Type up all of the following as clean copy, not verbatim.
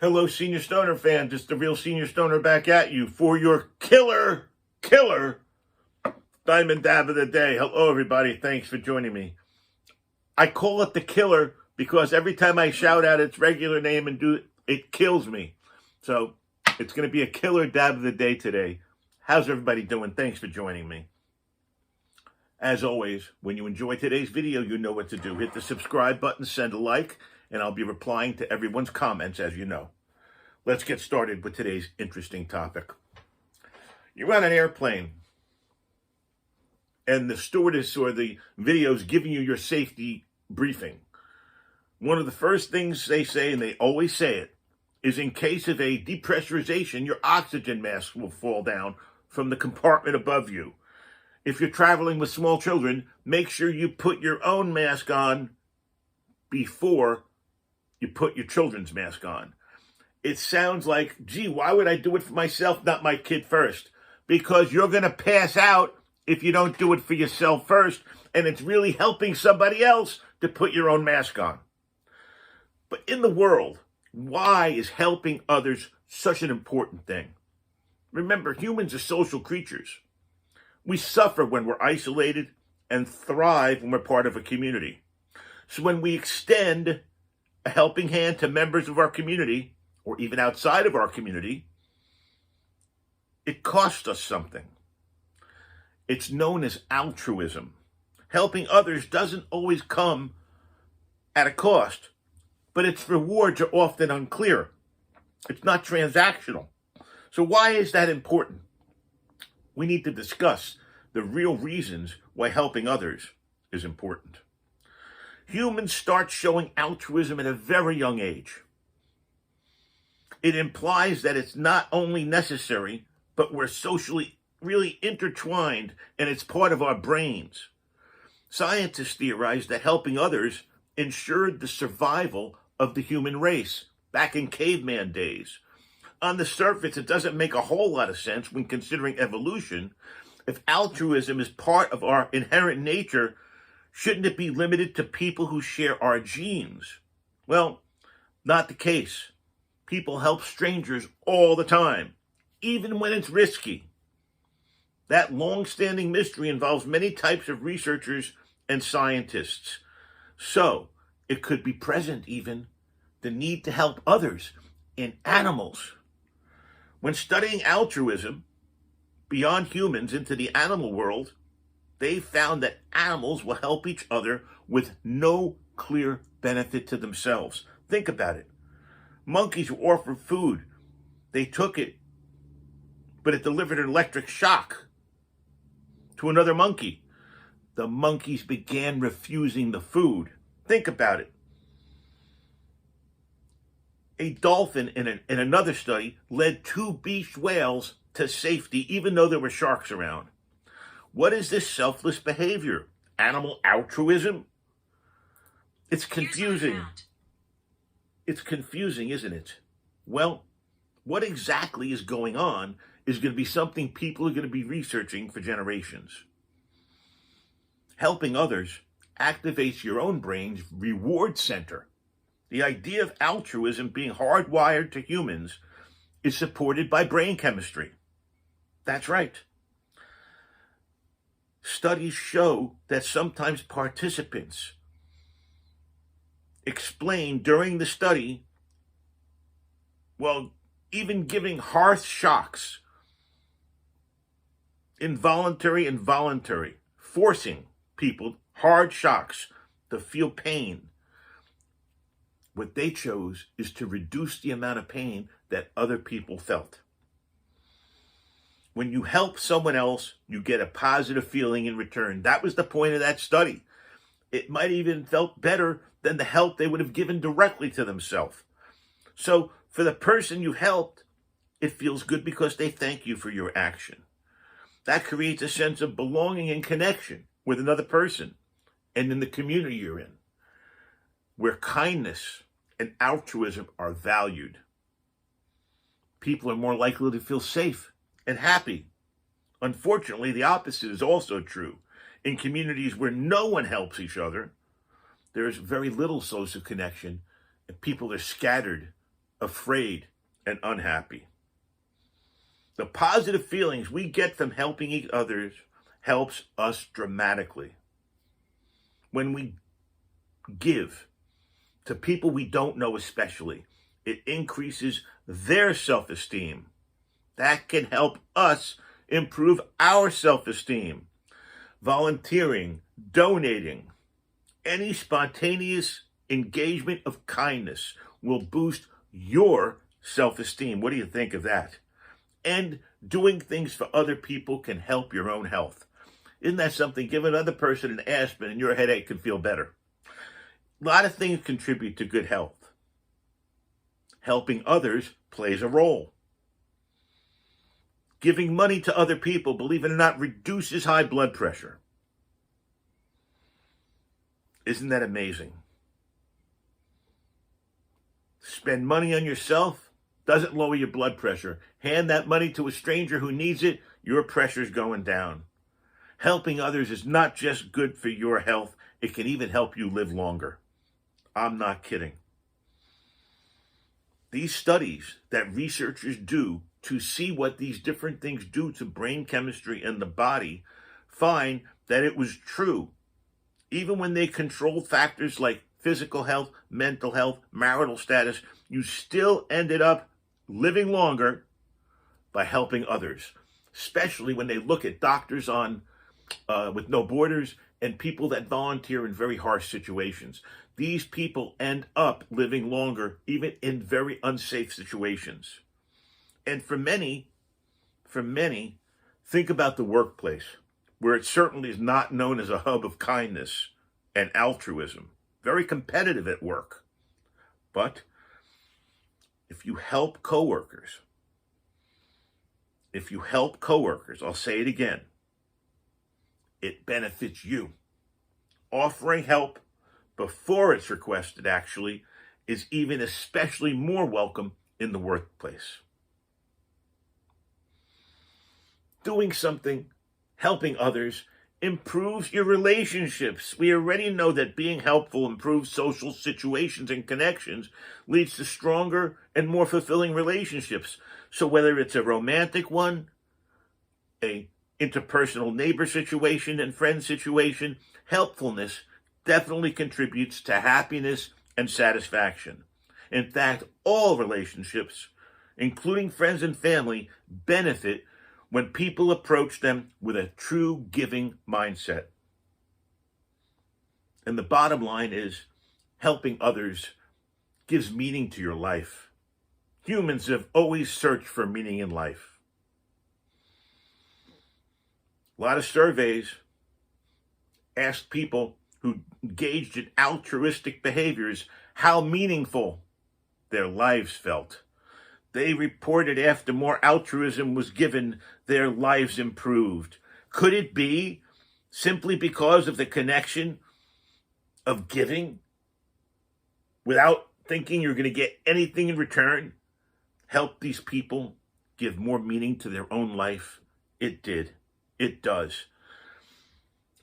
Hello, Senior Stoner fan. Just the real Senior Stoner back at you for your killer Diamond Dab of the Day. Hello, everybody. Thanks for joining me. I call it the killer because every time I shout out its regular name and do it, it kills me. So it's going to be a killer dab of the day today. How's everybody doing? Thanks for joining me. As always, when you enjoy today's video, you know what to do. Hit the subscribe button, send a like, and I'll be replying to everyone's comments, as you know. Let's get started with today's interesting topic. You're on an airplane, and the stewardess or the video's giving you your safety briefing. One of the first things they say, and they always say it, is in case of a depressurization, your oxygen mask will fall down from the compartment above you. If you're traveling with small children, make sure you put your own mask on before you put your children's mask on. It sounds like, gee, why would I do it for myself, not my kid first? Because you're going to pass out if you don't do it for yourself first, and it's really helping somebody else to put your own mask on. But in the world, why is helping others such an important thing? Remember, humans are social creatures. We suffer when we're isolated and thrive when we're part of a community. So when we extend a helping hand to members of our community, or even outside of our community, it costs us something. It's known as altruism. Helping others doesn't always come at a cost, but its rewards are often unclear. It's not transactional. So why is that important? We need to discuss the real reasons why helping others is important. Humans start showing altruism at a very young age. It implies that it's not only necessary, but we're socially really intertwined, and it's part of our brains. Scientists theorize that helping others ensured the survival of the human race back in caveman days. On the surface, it doesn't make a whole lot of sense when considering evolution. If altruism is part of our inherent nature, shouldn't it be limited to people who share our genes? Well, not the case. People help strangers all the time, even when it's risky. That long-standing mystery involves many types of researchers and scientists. So, it could be present even the need to help others in animals. When studying altruism beyond humans into the animal world, they found that animals will help each other with no clear benefit to themselves. Think about it. Monkeys were offered food. They took it, but it delivered an electric shock to another monkey. The monkeys began refusing the food. Think about it. A dolphin in another study led 2 beached whales to safety, even though there were sharks around. What is this selfless behavior? Animal altruism? It's confusing. It's confusing, isn't it? Well, what exactly is going on is going to be something people are going to be researching for generations. Helping others activates your own brain's reward center. The idea of altruism being hardwired to humans is supported by brain chemistry. That's right. Studies show that sometimes participants explain during the study, even giving harsh shocks, involuntary and voluntary, forcing people hard shocks to feel pain. What they chose is to reduce the amount of pain that other people felt. When you help someone else, you get a positive feeling in return. That was the point of that study. It might even felt better than the help they would have given directly to themselves. So for the person you helped, it feels good because they thank you for your action. That creates a sense of belonging and connection with another person and in the community you're in, where kindness and altruism are valued. People are more likely to feel safe and happy. Unfortunately, the opposite is also true. In communities where no one helps each other, there is very little social connection, and people are scattered afraid, and unhappy. The positive feelings we get from helping others helps us dramatically. When we give to people we don't know especially, it increases their self-esteem. That can help us improve our self-esteem. Volunteering, donating, any spontaneous engagement of kindness will boost your self-esteem. What do you think of that? And doing things for other people can help your own health. Isn't that something? Give another person an aspirin and your headache can feel better. A lot of things contribute to good health. Helping others plays a role. Giving money to other people, believe it or not, reduces high blood pressure. Isn't that amazing? Spend money on yourself, doesn't lower your blood pressure. Hand that money to a stranger who needs it, your pressure's going down. Helping others is not just good for your health, it can even help you live longer. I'm not kidding. These studies that researchers do to see what these different things do to brain chemistry and the body find that it was true. Even when they controlled factors like physical health, mental health, marital status, you still ended up living longer by helping others, especially when they look at doctors on with no borders and people that volunteer in very harsh situations. These people end up living longer, even in very unsafe situations. And for many, think about the workplace, where it certainly is not known as a hub of kindness and altruism. Very competitive at work. But if you help coworkers, I'll say it again, it benefits you. Offering help before it's requested, actually, is even especially more welcome in the workplace. Doing something, helping others, improves your relationships. We already know that being helpful improves social situations and connections, leads to stronger and more fulfilling relationships. So whether it's a romantic one, a interpersonal neighbor situation and friend situation, helpfulness definitely contributes to happiness and satisfaction. In fact, all relationships, including friends and family, benefit when people approach them with a true giving mindset. And the bottom line is, helping others gives meaning to your life. Humans have always searched for meaning in life. A lot of surveys asked people who engaged in altruistic behaviors how meaningful their lives felt. They reported after more altruism was given, their lives improved. Could it be simply because of the connection of giving without thinking you're going to get anything in return? Help these people give more meaning to their own life? It did. It does.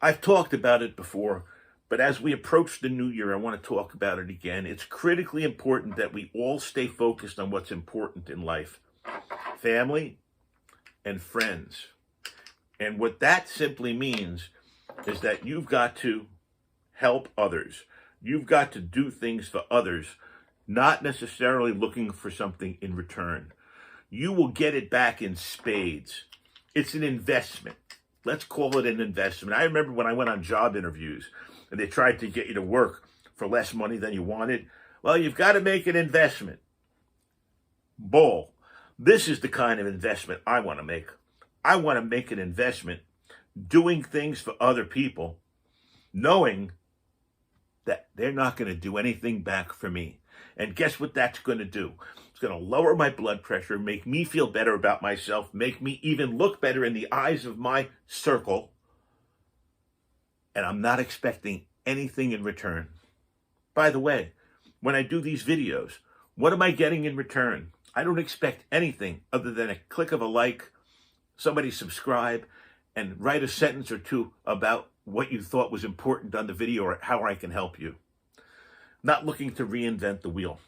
I've talked about it before, but as we approach the new year, I want to talk about it again. It's critically important that we all stay focused on what's important in life. Family and friends. And what that simply means is that you've got to help others. You've got to do things for others, not necessarily looking for something in return. You will get it back in spades. It's an investment. Let's call it an investment. I remember when I went on job interviews and they tried to get you to work for less money than you wanted. Well, you've got to make an investment. Bull. This is the kind of investment I want to make. I want to make an investment doing things for other people, knowing that they're not going to do anything back for me. And guess what that's going to do? It's going to lower my blood pressure, make me feel better about myself, make me even look better in the eyes of my circle. And I'm not expecting anything in return. By the way, when I do these videos, what am I getting in return? I don't expect anything other than a click of a like, somebody subscribe, and write a sentence or two about what you thought was important on the video or how I can help you. Not looking to reinvent the wheel.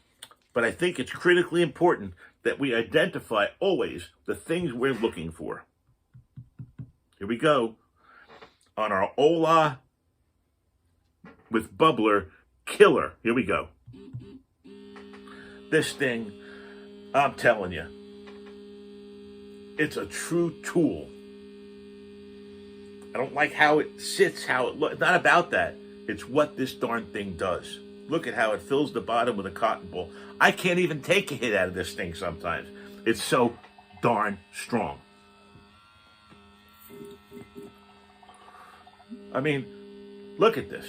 But But I think it's critically important that we identify always the things we're looking for. Here we go. On our OLA with bubbler killer. Here we go. This thing, I'm telling you, it's a true tool. I don't like how it sits, how it looks. Not about that. It's what this darn thing does. Look at how it fills the bottom with a cotton ball. I can't even take a hit out of this thing sometimes. It's so darn strong. I mean, look at this.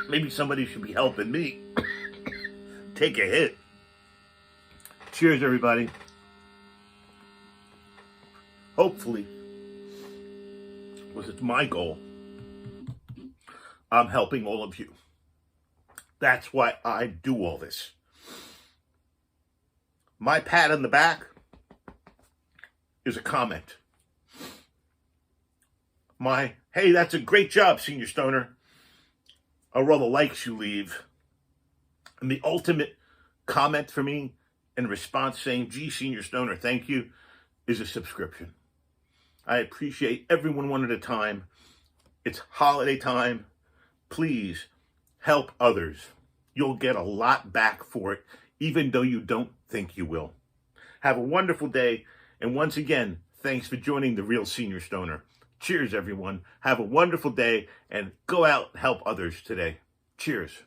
Maybe somebody should be helping me take a hit. Cheers, everybody. Hopefully, it's my goal. I'm helping all of you. That's why I do all this. My pat on the back is a comment. My, hey, that's a great job, Senior Stoner, are all the likes you leave. And the ultimate comment for me in response saying, gee, Senior Stoner, thank you, is a subscription. I appreciate everyone one at a time. It's holiday time. Please help others. You'll get a lot back for it, even though you don't think you will. Have a wonderful day. And once again, thanks for joining the Real Senior Stoner. Cheers, everyone. Have a wonderful day and go out and help others today. Cheers.